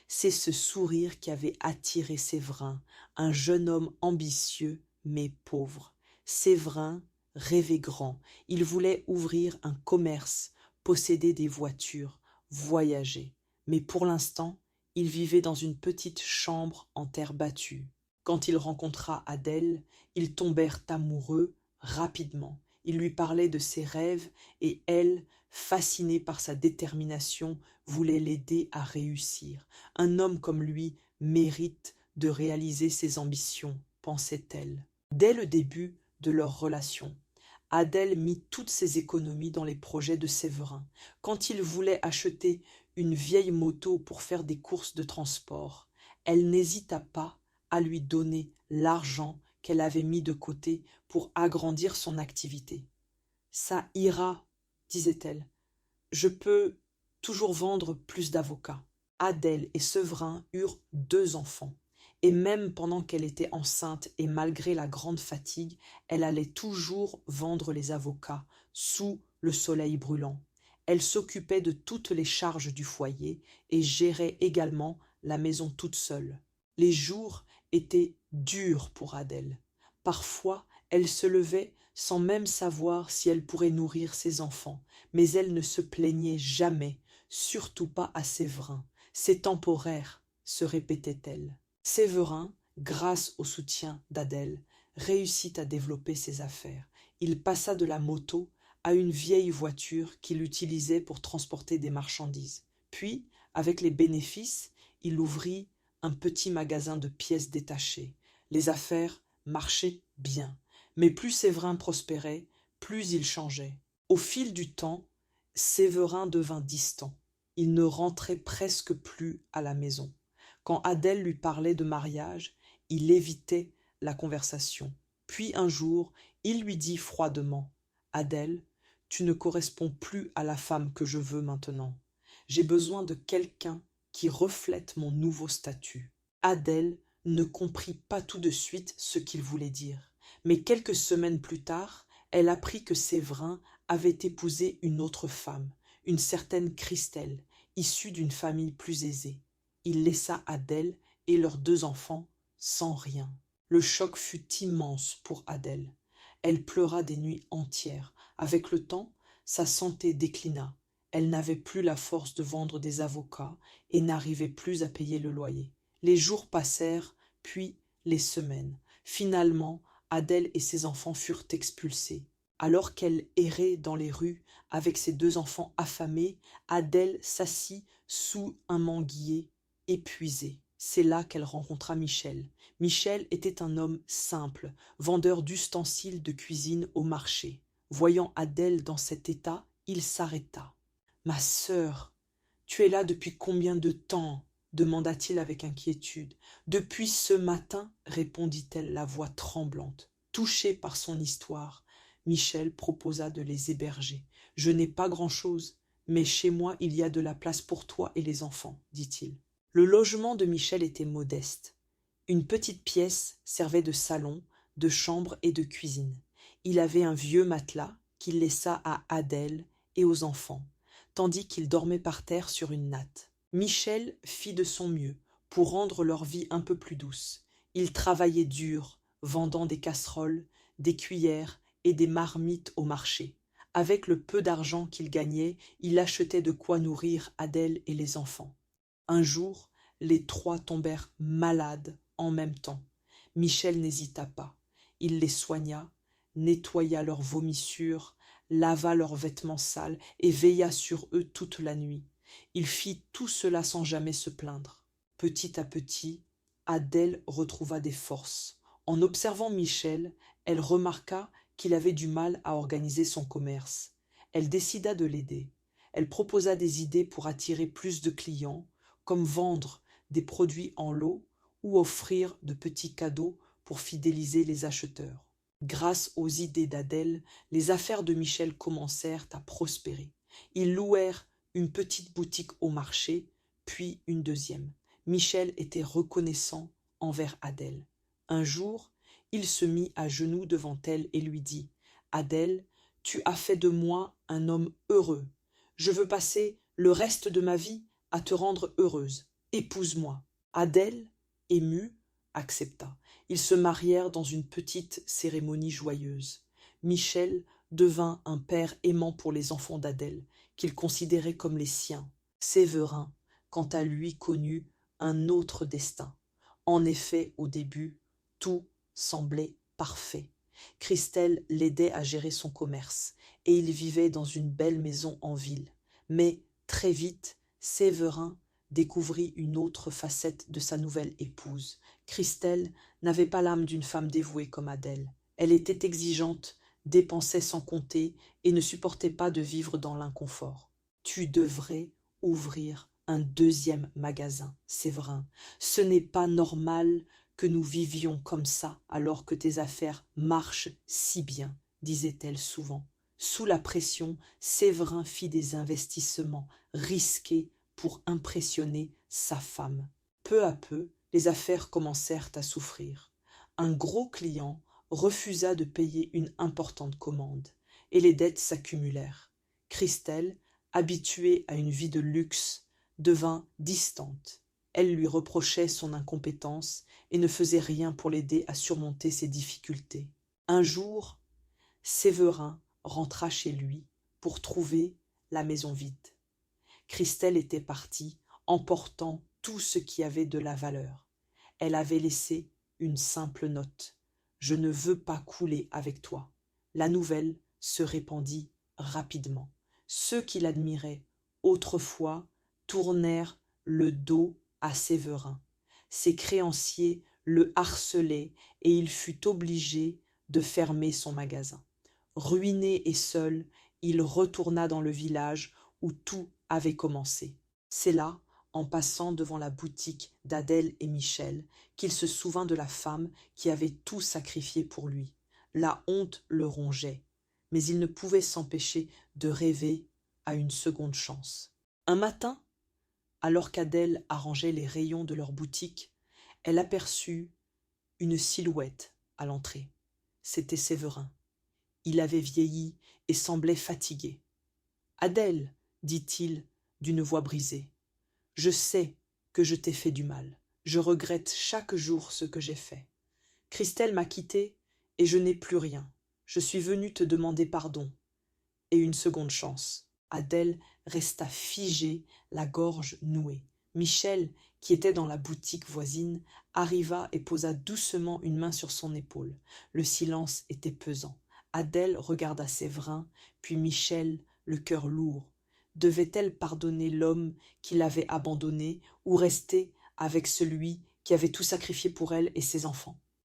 C'est ce sourire qui avait attiré Séverin, un jeune homme ambitieux mais pauvre. Séverin rêvait grand, il voulait ouvrir un commerce, posséder des voitures, voyager. Mais pour l'instant, il vivait dans une petite chambre en terre battue. Quand il rencontra Adèle, ils tombèrent amoureux rapidement. Il lui parlait de ses rêves et elle, fascinée par sa détermination, voulait l'aider à réussir. Un homme comme lui mérite de réaliser ses ambitions, pensait-elle. Dès le début de leur relation, Adèle mit toutes ses économies dans les projets de Séverin. Quand il voulait acheter une vieille moto pour faire des courses de transport, elle n'hésita pas à lui donner l'argent qu'elle avait mis de côté pour agrandir son activité. « Ça ira, disait-elle. Je peux toujours vendre plus d'avocats. » Adèle et Séverin eurent 2 enfants. Et même pendant qu'elle était enceinte et malgré la grande fatigue, elle allait toujours vendre les avocats sous le soleil brûlant. Elle s'occupait de toutes les charges du foyer et gérait également la maison toute seule. Les jours étaient durs pour Adèle. Parfois, elle se levait sans même savoir si elle pourrait nourrir ses enfants, mais elle ne se plaignait jamais, surtout pas à Séverin. « C'est temporaire », se répétait-elle. Séverin, grâce au soutien d'Adèle, réussit à développer ses affaires. Il passa de la moto à une vieille voiture qu'il utilisait pour transporter des marchandises. Puis, avec les bénéfices, il ouvrit un petit magasin de pièces détachées. Les affaires marchaient bien, mais plus Séverin prospérait, plus il changeait. Au fil du temps, Séverin devint distant. Il ne rentrait presque plus à la maison. Quand Adèle lui parlait de mariage, il évitait la conversation. Puis un jour, il lui dit froidement « Adèle, tu ne corresponds plus à la femme que je veux maintenant. J'ai besoin de quelqu'un qui reflète mon nouveau statut. » Adèle ne comprit pas tout de suite ce qu'il voulait dire. Mais quelques semaines plus tard, elle apprit que Séverin avait épousé une autre femme, une certaine Christelle, issue d'une famille plus aisée. Il laissa Adèle et leurs 2 enfants sans rien. Le choc fut immense pour Adèle. Elle pleura des nuits entières. Avec le temps, sa santé déclina. Elle n'avait plus la force de vendre des avocats et n'arrivait plus à payer le loyer. Les jours passèrent, puis les semaines. Finalement, Adèle et ses enfants furent expulsés. Alors qu'elle errait dans les rues avec ses 2 enfants affamés, Adèle s'assit sous un manguier, épuisée. C'est là qu'elle rencontra Michel. Michel était un homme simple, vendeur d'ustensiles de cuisine au marché. Voyant Adèle dans cet état, il s'arrêta. « Ma sœur, tu es là depuis combien de temps ?» demanda-t-il avec inquiétude. « Depuis ce matin, répondit-elle, la voix tremblante. Touché par son histoire, Michel proposa de les héberger. « Je n'ai pas grand-chose, mais chez moi il y a de la place pour toi et les enfants, dit-il. » Le logement de Michel était modeste. Une petite pièce servait de salon, de chambre et de cuisine. Il avait un vieux matelas qu'il laissa à Adèle et aux enfants, tandis qu'ils dormaient par terre sur une natte. Michel fit de son mieux pour rendre leur vie un peu plus douce. Il travaillait dur, vendant des casseroles, des cuillères et des marmites au marché. Avec le peu d'argent qu'il gagnait, il achetait de quoi nourrir Adèle et les enfants. Un jour, les 3 tombèrent malades en même temps. Michel n'hésita pas. Il les soigna, nettoya leurs vomissures, lava leurs vêtements sales et veilla sur eux toute la nuit. Il fit tout cela sans jamais se plaindre. Petit à petit, Adèle retrouva des forces. En observant Michel, elle remarqua qu'il avait du mal à organiser son commerce. Elle décida de l'aider. Elle proposa des idées pour attirer plus de clients, comme vendre des produits en lot ou offrir de petits cadeaux pour fidéliser les acheteurs. Grâce aux idées d'Adèle, les affaires de Michel commencèrent à prospérer. Ils louèrent une petite boutique au marché, puis une deuxième. Michel était reconnaissant envers Adèle. Un jour, il se mit à genoux devant elle et lui dit « Adèle, tu as fait de moi un homme heureux. Je veux passer le reste de ma vie à te rendre heureuse. épouse-moi. Adèle, émue, accepta. Ils se marièrent dans une petite cérémonie joyeuse. Michel devint un père aimant pour les enfants d'Adèle, qu'il considérait comme les siens. Séverin, quant à lui, connut un autre destin. En effet, au début, tout semblait parfait. Christelle l'aidait à gérer son commerce, et il vivait dans une belle maison en ville. Mais, très vite, Séverin découvrit une autre facette de sa nouvelle épouse. Christelle n'avait pas l'âme d'une femme dévouée comme Adèle. Elle était exigeante, dépensait sans compter et ne supportait pas de vivre dans l'inconfort. « Tu devrais ouvrir un deuxième magasin, Séverin. Ce n'est pas normal que nous vivions comme ça alors que tes affaires marchent si bien, disait-elle souvent. Sous la pression, Séverin fit des investissements risqués pour impressionner sa femme. Peu à peu, les affaires commencèrent à souffrir. Un gros client refusa de payer une importante commande, et les dettes s'accumulèrent. Christelle, habituée à une vie de luxe, devint distante. Elle lui reprochait son incompétence et ne faisait rien pour l'aider à surmonter ses difficultés. Un jour, Séverin rentra chez lui pour trouver la maison vide. Christelle était partie, emportant tout ce qui avait de la valeur. Elle avait laissé une simple note. « Je ne veux pas couler avec toi. » La nouvelle se répandit rapidement. Ceux qui l'admiraient autrefois tournèrent le dos à Séverin. Ses créanciers le harcelaient et il fut obligé de fermer son magasin. Ruiné et seul, il retourna dans le village où tout avait commencé. C'est là, en passant devant la boutique d'Adèle et Michel, qu'il se souvint de la femme qui avait tout sacrifié pour lui. La honte le rongeait, mais il ne pouvait s'empêcher de rêver à une seconde chance. Un matin, alors qu'Adèle arrangeait les rayons de leur boutique, elle aperçut une silhouette à l'entrée. C'était Séverin. Il avait vieilli et semblait fatigué. « Adèle, dit-il d'une voix brisée, je sais que je t'ai fait du mal. Je regrette chaque jour ce que j'ai fait. Christelle m'a quitté et je n'ai plus rien. Je suis venu te demander pardon et une seconde chance. » Adèle resta figée, la gorge nouée. Michel, qui était dans la boutique voisine, arriva et posa doucement une main sur son épaule. Le silence était pesant. Adèle regarda Séverin, puis Michel, le cœur lourd. Devait-elle pardonner l'homme qui l'avait abandonnée ou rester avec celui qui avait tout sacrifié pour elle et ses enfants?